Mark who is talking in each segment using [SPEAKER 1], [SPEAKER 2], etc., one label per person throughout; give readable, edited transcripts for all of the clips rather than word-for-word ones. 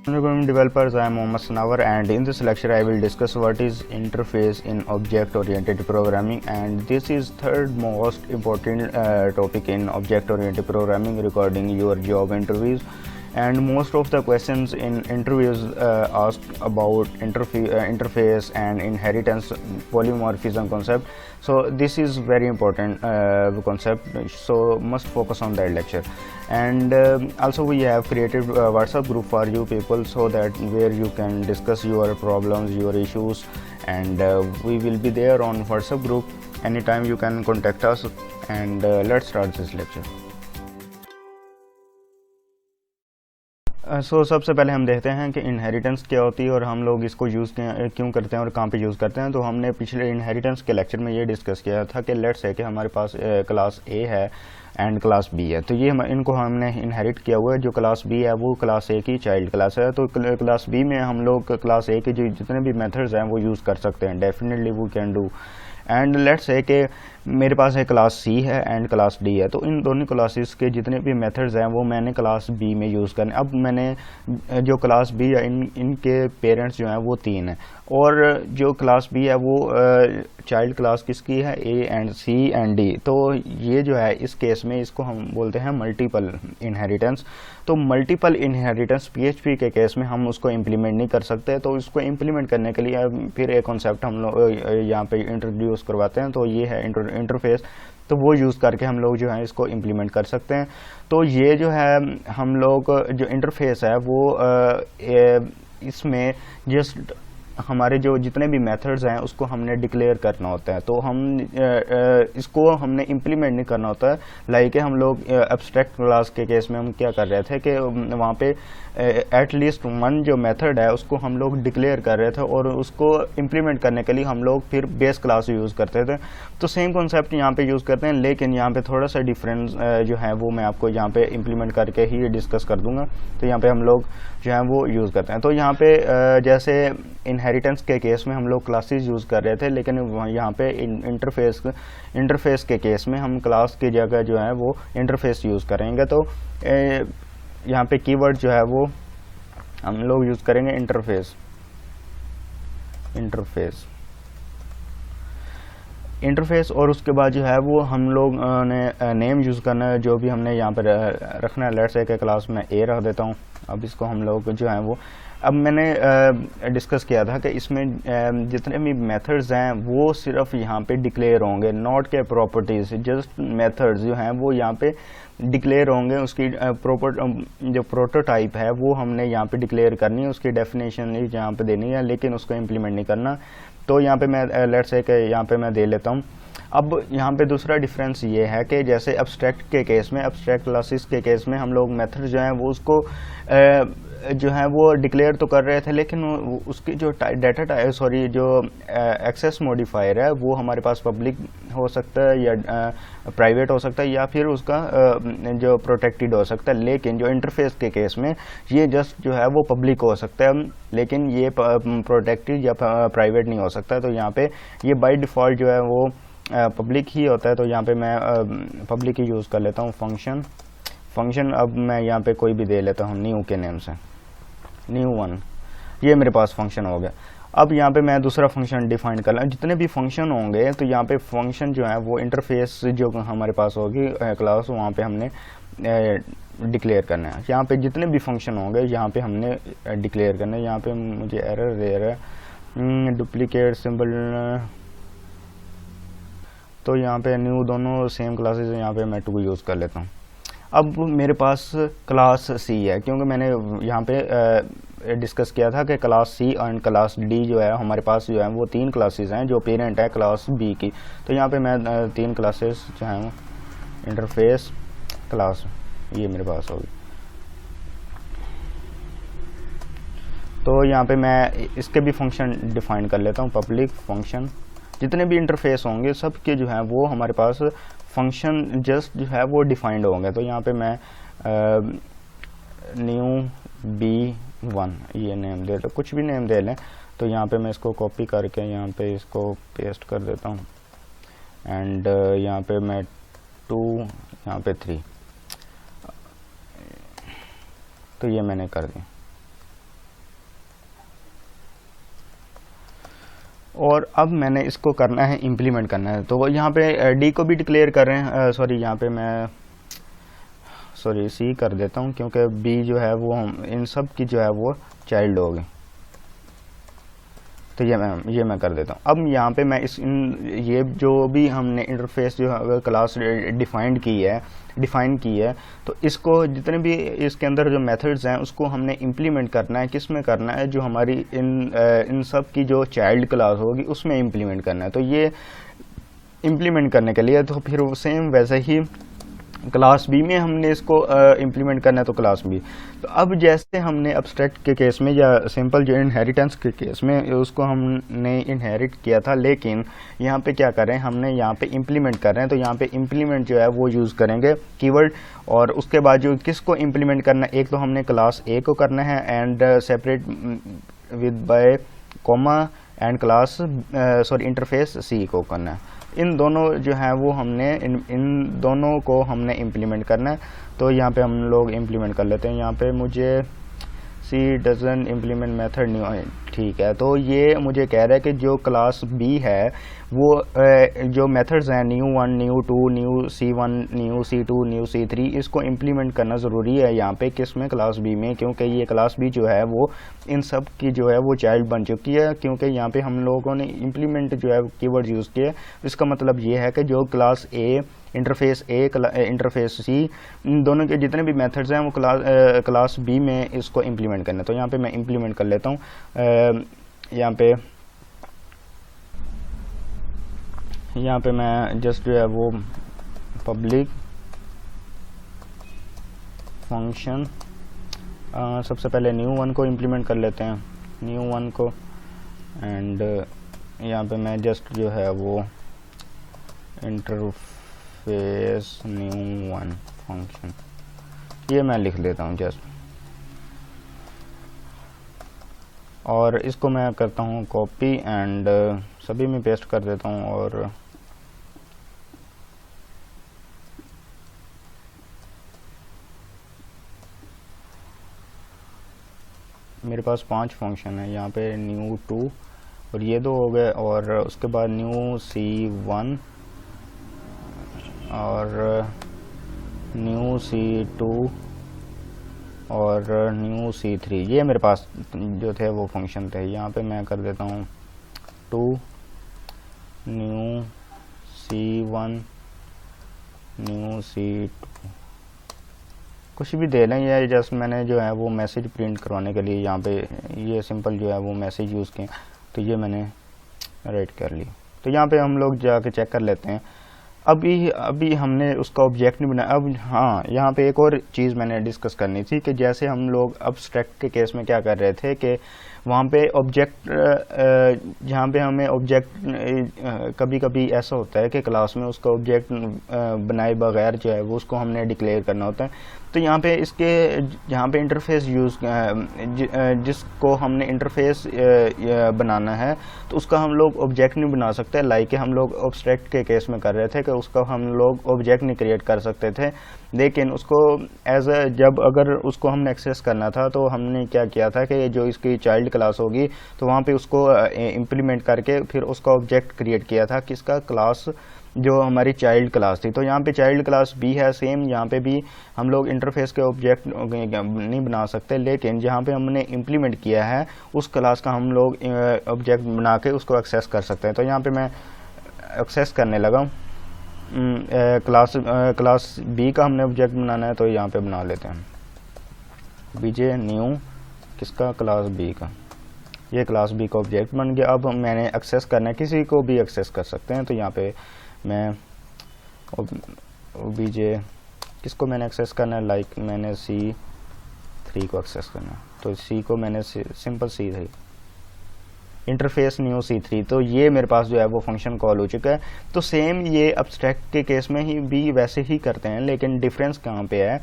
[SPEAKER 1] Assalamualaikum developers, I am Mohammad Sanawar, and in this lecture I will discuss what is interface in object oriented programming, and this is third most important topic in object oriented programming regarding your job interviews. And most of the questions in interviews ask about interface and inheritance polymorphism concept. So this is very important concept, so must focus on that lecture. And also we have created a WhatsApp group for you people, so that where you can discuss your problems, your issues, and we will be there on WhatsApp group. Anytime you can contact us, and let's start this lecture. सबसे पहले हम देखते हैं कि inheritance क्या होती है और हम लोग इसको यूज़ क्यों करते हैं और कहाँ पे यूज़ करते हैं। तो हमने पिछले इनहेरिटेंस के लेक्चर में ये डिस्कस किया था कि लेट्स है कि हमारे पास क्लास ए है एंड क्लास बी है, तो ये इनको हमने इनहेरिट किया हुआ है। जो क्लास बी है वो क्लास ए की चाइल्ड क्लास है, तो क्लास बी में हम लोग क्लास ए के जो जितने भी मेथड्स हैं वो यूज़ कर सकते हैं, definitely we can do. And let's है कि मेरे पास है क्लास सी है एंड क्लास डी है, तो इन दोनों क्लासेस के जितने भी मेथड्स हैं वो मैंने क्लास बी में यूज़ करने। अब मैंने जो क्लास बी है इनके पेरेंट्स जो हैं वो 3 हैं, और जो क्लास बी है वो चाइल्ड क्लास किसकी है, A and C and D. तो ये जो है इस केस में इसको हम बोलते हैं मल्टीपल इनहेरिटेंस। तो मल्टीपल इनहेरिटेंस पीएचपी के केस में हम उसको इम्प्लीमेंट नहीं कर सकते, तो इसको इम्प्लीमेंट करने के लिए फिर एक कॉन्सेप्ट हम लोग यहाँ पे इंट्रोड्यूस करवाते हैं, तो ये है इंटरफेस। तो वो यूज़ करके हम लोग जो है इसको इम्प्लीमेंट कर सकते हैं। तो ये जो है हम लोग जो इंटरफेस है वो इसमें जस्ट हमारे जो जितने भी मेथड्स हैं उसको हमने डिक्लेयर करना होता है, तो हम इसको हमने इम्प्लीमेंट नहीं करना होता है। लाइक हम लोग एब्स्ट्रैक्ट क्लास के केस में हम क्या कर रहे थे कि वहाँ पे एटलीस्ट वन जो मेथड है उसको हम लोग डिक्लेयर कर रहे थे, और उसको इम्प्लीमेंट करने के लिए हम लोग फिर बेस क्लास यूज़ करते थे। तो सेम कॉन्सेप्ट यहाँ पे यूज़ करते हैं, लेकिन यहाँ पे थोड़ा सा डिफरेंस जो है वो मैं आपको यहाँ पे इम्प्लीमेंट करके ही डिस्कस कर दूंगा। तो यहाँ पे हम लोग जो है वो यूज़ करते हैं। तो यहाँ पे जैसे इनहेरिटेंस के केस में हम लोग क्लासेस यूज़ कर रहे थे, लेकिन यहाँ पे इंटरफेस के केस में हम क्लास की जगह जो है वो इंटरफेस यूज़ करेंगे। तो यहाँ पे कीवर्ड जो है वो हम लोग यूज़ करेंगे इंटरफेस, और उसके बाद जो है वो हम लोग ने नेम यूज़ करना है जो भी हमने यहाँ पर रखना है। लेट्स से के क्लास में ए रख देता हूँ। अब इसको हम लोग जो है वो अब मैंने डिस्कस किया था कि इसमें जितने भी मेथड्स हैं वो सिर्फ यहाँ पे डिक्लेयर होंगे, नॉट के प्रॉपर्टीज, जस्ट मेथड्स जो हैं वो यहाँ पे डिक्लेयर होंगे। उसकी जो प्रोटोटाइप है वो हमने यहाँ पे डिक्लेयर करनी है, उसकी डेफिनेशन यहाँ पे देनी है, लेकिन उसको इम्प्लीमेंट नहीं करना। तो यहाँ पे मैं लेट्स से कि यहाँ पे मैं दे लेता हूँ। अब यहाँ पे दूसरा डिफरेंस ये है कि जैसे एब्स्ट्रैक्ट के केस में, एब्स्ट्रैक्ट क्लासेस के केस में हम लोग मेथड जो हैं वो उसको जो है वो डिक्लेयर तो कर रहे थे, लेकिन उसकी जो जो एक्सेस मॉडिफायर है वो हमारे पास पब्लिक हो सकता है या प्राइवेट हो सकता है, या फिर उसका जो प्रोटेक्टेड हो सकता है। लेकिन जो इंटरफेस के केस में ये जस्ट जो है वो पब्लिक हो सकता है, लेकिन ये प्रोटेक्टेड या प्राइवेट नहीं हो सकता। तो यहाँ पे ये बाय डिफ़ॉल्ट जो है वो पब्लिक ही होता है। तो यहाँ पे मैं पब्लिक ही यूज़ कर लेता हूँ फंक्शन। अब मैं यहाँ पे कोई भी दे लेता हूँ न्यू के नेम से, न्यू1, ये मेरे पास फंक्शन हो गया। अब यहाँ पे मैं दूसरा फंक्शन डिफाइन कर लूँ। जितने भी फंक्शन होंगे तो यहाँ पे फंक्शन जो है वो इंटरफेस जो हमारे पास होगी क्लास, वहाँ पे हमने डिक्लेयर करना है। यहाँ पे जितने भी फंक्शन होंगे यहाँ पे हमने डिक्लेयर करना है। यहाँ पे मुझे एरर दे रहा है डुप्लीकेट सिंबल, तो यहाँ पे न्यू दोनों सेम क्लासेस है, यहाँ पे मैं 2 यूज़ कर लेता हूँ। अब मेरे पास क्लास सी है, क्योंकि मैंने यहाँ पे डिस्कस किया था कि class C and class D जो है हमारे पास जो है वो 3 क्लासेस हैं जो पेरेंट है क्लास बी की। तो यहाँ पे मैं 3 क्लासेस जो हैं इंटरफेस क्लास ये मेरे पास होगी। तो यहाँ पे मैं इसके भी फंक्शन डिफाइन कर लेता हूँ, पब्लिक फंक्शन। जितने भी इंटरफेस होंगे सब के जो है वो हमारे पास फंक्शन जस्ट जो है वो डिफाइंड होंगे। तो यहाँ पे मैं न्यू B1 ये नेम दे, तो कुछ भी नेम दे लें। तो यहाँ पे मैं इसको कॉपी करके यहाँ पे इसको पेस्ट कर देता हूँ, एंड यहाँ पे मैं 2 यहाँ पे 3, तो ये मैंने कर दिया। और अब मैंने इसको करना है इम्प्लीमेंट करना है। तो यहाँ पे डी को भी डिक्लेयर कर रहे हैं, सॉरी यहाँ पे मैं सी कर देता हूँ, क्योंकि बी जो है वो हम इन सब की जो है वो चाइल्ड होगी। तो ये मैं कर देता हूँ। अब यहाँ पे मैं ये जो भी हमने इंटरफेस जो क्लास डिफाइन की है, तो इसको जितने भी इसके अंदर जो मेथड्स हैं उसको हमने इम्प्लीमेंट करना है। किस में करना है? जो हमारी इन सब की जो चाइल्ड क्लास होगी उसमें इम्प्लीमेंट करना है। तो ये इम्प्लीमेंट करने के लिए तो फिर सेम वैसे ही क्लास बी में हमने इसको इम्प्लीमेंट करना है, तो क्लास बी। तो अब जैसे हमने अब्स्ट्रैक्ट के केस में या सिंपल जो इनहेरिटेंस के केस में उसको हमने इनहेरिट किया था, लेकिन यहाँ पे क्या कर रहे हैं, हमने यहाँ पे इम्प्लीमेंट कर रहे हैं। तो यहाँ पे इम्प्लीमेंट जो है वो यूज़ करेंगे कीवर्ड, और उसके बाद जो किसको इम्प्लीमेंट करना है, एक तो हमने क्लास ए को करना है and separate with by comma and class interface C को करना है। इन दोनों जो है वो हमने इन दोनों को हमने इम्प्लीमेंट करना है। तो यहाँ पे हम लोग इम्प्लीमेंट कर लेते हैं। यहाँ पे मुझे सी डजन इम्प्लीमेंट मेथड न्यू, ठीक है। तो ये मुझे कह रहा है कि जो क्लास बी है वो जो मेथड्स हैं new, new, new C1, new C2, new C3, इसको इम्प्लीमेंट करना ज़रूरी है यहाँ पे किस में, क्लास बी में, क्योंकि ये क्लास बी जो है वो इन सब की जो है वो चाइल्ड बन चुकी है। क्योंकि यहाँ पे हम लोगों ने इम्प्लीमेंट जो है कीवर्ड यूज़ किया। इसका मतलब ये है कि जो class A, interface A, interface C, इन दोनों के जितने भी मेथड्स हैं वो क्लास बी में इसको इम्प्लीमेंट करना है। तो यहाँ पे मैं इम्प्लीमेंट कर लेता हूँ। यहाँ पे मैं जस्ट जो है वो पब्लिक फंक्शन सबसे पहले न्यू1 को इम्प्लीमेंट कर लेते हैं, न्यू1 को, एंड यहाँ पे मैं जस्ट जो है वो इंटरफेस न्यू1 फंक्शन ये मैं लिख देता हूँ जस्ट, और इसको मैं करता हूँ कॉपी एंड सभी में पेस्ट कर देता हूँ। और मेरे पास 5 फंक्शन है यहाँ पे, न्यू2 और ये 2 हो गए, और उसके बाद न्यू C1 और न्यू C2 और न्यू C3, ये मेरे पास जो थे वो फंक्शन थे। यहाँ पे मैं कर देता हूँ 2 न्यू C1 न्यू C2, कुछ भी दे लें। ये जस्ट मैंने जो है वो मैसेज प्रिंट करवाने के लिए यहाँ पे ये सिंपल जो है वो मैसेज यूज़ किए, तो ये मैंने राइट कर ली। तो यहाँ पे हम लोग जाके चेक कर लेते हैं। अभी हमने उसका ऑब्जेक्ट नहीं बनाया। अब हाँ, यहाँ पे एक और चीज़ मैंने डिस्कस करनी थी कि जैसे हम लोग अब्स्ट्रैक्ट के केस में क्या कर रहे थे कि वहाँ पे ऑब्जेक्ट, जहाँ पे हमें ऑब्जेक्ट कभी कभी ऐसा होता है कि क्लास में उसका ऑब्जेक्ट बनाए बगैर जो है वो उसको हमने डिक्लेयर करना होता है। तो यहाँ पे इसके यहाँ पे इंटरफेस जिसको हमने इंटरफेस बनाना है तो उसका हम लोग ऑब्जेक्ट नहीं बना सकते, लाइक हम लोग अब्स्ट्रैक्ट के केस में कर रहे थे कि उसका हम लोग ऑब्जेक्ट नहीं क्रिएट कर सकते थे। लेकिन उसको जब अगर उसको हमने एक्सेस करना था तो हमने क्या किया था कि जो इसकी चाइल्ड क्लास होगी तो वहाँ पे उसको इम्प्लीमेंट करके फिर उसका ऑब्जेक्ट क्रिएट किया था, किसका, क्लास जो हमारी चाइल्ड क्लास थी। तो यहाँ पे चाइल्ड क्लास बी है, सेम यहाँ पे भी हम लोग इंटरफेस के ऑब्जेक्ट नहीं बना सकते, लेकिन जहाँ पे हमने इम्प्लीमेंट किया है उस क्लास का हम लोग ऑब्जेक्ट बना के उसको एक्सेस कर सकते हैं। तो यहाँ पे मैं एक्सेस करने लगा। क्लास बी का हमने ऑब्जेक्ट बनाना है, तो यहाँ पे बना लेते हैं बीजे न्यू किसका, क्लास बी का। ये क्लास बी का ऑब्जेक्ट बन गया। अब मैंने एक्सेस करना है, किसी को भी एक्सेस कर सकते हैं। तो यहाँ पे मैं बीजे किसको मैंने एक्सेस करना है, लाइक मैंने C3 को एक्सेस करना है, तो C को मैंने simple C3 interface new C3। तो ये मेरे पास जो है वो फंक्शन कॉल हो चुका है। तो सेम ये अब्स्ट्रैक्ट के केस में ही भी वैसे ही करते हैं, लेकिन डिफरेंस कहाँ पे है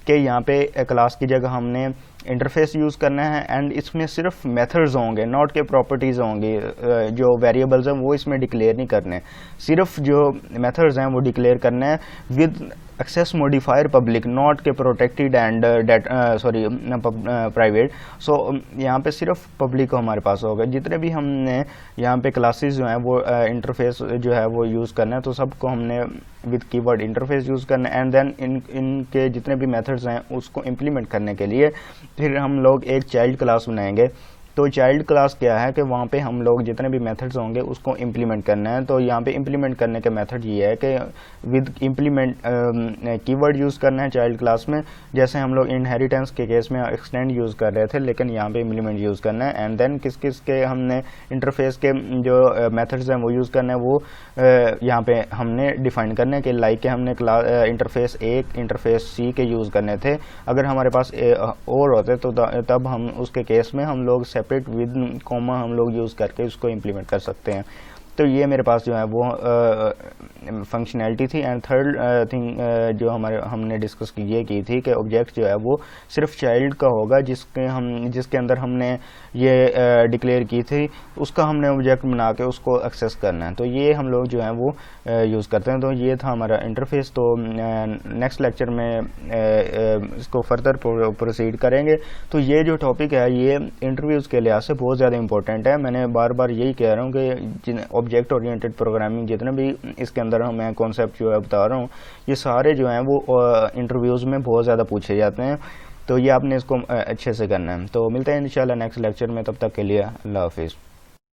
[SPEAKER 1] कि यहाँ पे क्लास की जगह हमने इंटरफेस यूज़ करना है एंड इसमें सिर्फ मेथड्स होंगे, नॉट के प्रॉपर्टीज़ होंगी, जो वेरिएबल्स हैं वो इसमें डिक्लेयर नहीं करने, सिर्फ जो मेथड्स हैं वो डिक्लेयर करने हैं with access modifier public, not के प्रोटेक्टेड एंड प्राइवेट। सो यहाँ पे सिर्फ पब्लिक हमारे पास होगा। जितने भी हमने यहाँ पे क्लासेस जो हैं वो इंटरफेस जो है वो यूज़ करना है, तो सबको हमने विद कीवर्ड इंटरफेस यूज़ करना है एंड देन इनके जितने भी मेथड्स हैं उसको इम्प्लीमेंट करने के लिए फिर हम लोग एक चाइल्ड क्लास बनाएंगे। तो चाइल्ड क्लास क्या है कि वहाँ पे हम लोग जितने भी मेथड्स होंगे उसको इम्प्लीमेंट करना है। तो यहाँ पे इम्प्लीमेंट करने के मेथड ये है कि विद इम्प्लीमेंट कीवर्ड यूज़ करना है चाइल्ड क्लास में, जैसे हम लोग इनहेरिटेंस के केस में एक्सटेंड यूज़ कर रहे थे, लेकिन यहाँ पे इम्प्लीमेंट यूज़ करना है एंड देन किस किस के हमने इंटरफेस के जो मेथड्स हैं वो यूज़ करना है, वो यहाँ पे हमने डिफाइन करना है कि लाइक के हमने इंटरफेस ए इंटरफेस सी के यूज़ करने थे। अगर हमारे पास और होते तो तब हम उसके केस में हम लोग सेपरेट विद कॉमा हम लोग यूज़ करके उसको इम्प्लीमेंट कर सकते हैं। तो ये मेरे पास जो है वो फंक्शनैलिटी थी। एंड थर्ड थिंग जो हमने डिस्कस की थी कि ऑब्जेक्ट जो है वो सिर्फ चाइल्ड का होगा, जिसके अंदर हमने ये डिक्लेयर की थी उसका हमने ऑब्जेक्ट बना के उसको एक्सेस करना है। तो ये हम लोग जो है वो यूज़ करते हैं। तो ये था हमारा इंटरफेस। तो नेक्स्ट लेक्चर में इसको फर्दर प्रोसीड करेंगे। तो ये जो टॉपिक है ये इंटरव्यूज़ के लिहाज से बहुत ज़्यादा इंपॉर्टेंट है। मैंने बार बार यही कह रहा हूँ कि ऑब्जेक्ट ओरिएंटेड प्रोग्रामिंग जितने भी इसके अंदर मैं कॉन्सेप्ट जो है बता रहा हूँ, ये सारे जो हैं वो इंटरव्यूज़ में बहुत ज़्यादा पूछे जाते हैं। तो ये आपने इसको अच्छे से करना है। तो मिलते हैं इंशाल्लाह नेक्स्ट लेक्चर में, तब तक के लिए अल्लाह हाफिज़।